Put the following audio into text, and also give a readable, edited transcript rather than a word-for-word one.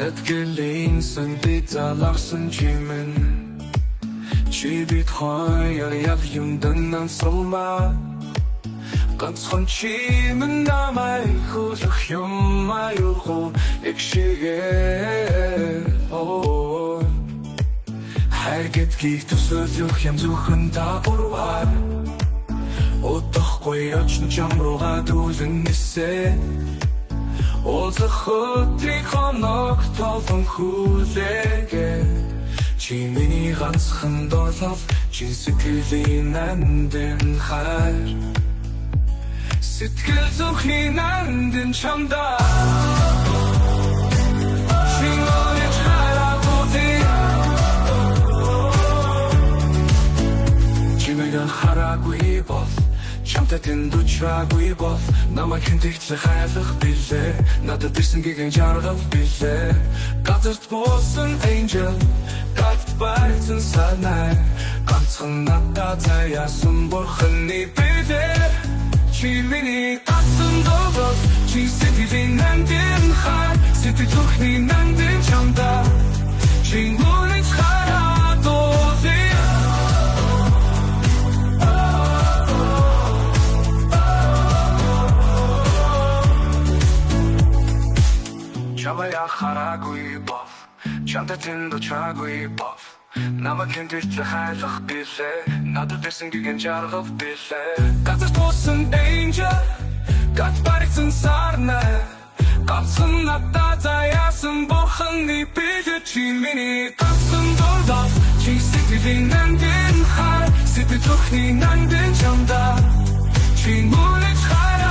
Сэтгэлийн сандиталарсан чимэн чи бид хоёр яг юмдан сумаа ганцхан чимэн намайг хүлэх юм аюулгүй эгшигээ хайргэт гих төсөөлөх юм зөвхөн та бурвар удахгүй очно чамрууга дүүлэн нисээ Озах өдрийг хоног толон хүлээгээ Чи миний ганцхан доолов Чи сэтгэлийн нандин хайр Сэтгэл зүрхний нандин чамда Чи нойж харагуудий Чи мэгэн хараагүй бол Чамтай тэндүчраагүй бол Намайг хинтэгтлэх хайлах билээ Надад ирсэн гихэн жаргал билээ Газарт буусан angel Галт барьсан санай Ганцхан надад заяасан бурханы билээ Чи миний гацсан догол Чи сэтгэлийн нандин хай Сэтгэл зүрхний нандин чамда Чи нүрэж харагдуулъя Чамая хараагүй бов Чамтай тэндүчраагүй бов Намайг хинтэгтлэх хайлах билээ Надад ирсэн гихэн жаргал билээ Газарт буусан angel Гат баригдсан сарнай Ганцхан надад заяасан бурханы билээ Чи миний ганцхан дурдав Чи сэтгэлийн нандин хай Сэтгэл зүрхний нандин чамда Чи нүрэж хараа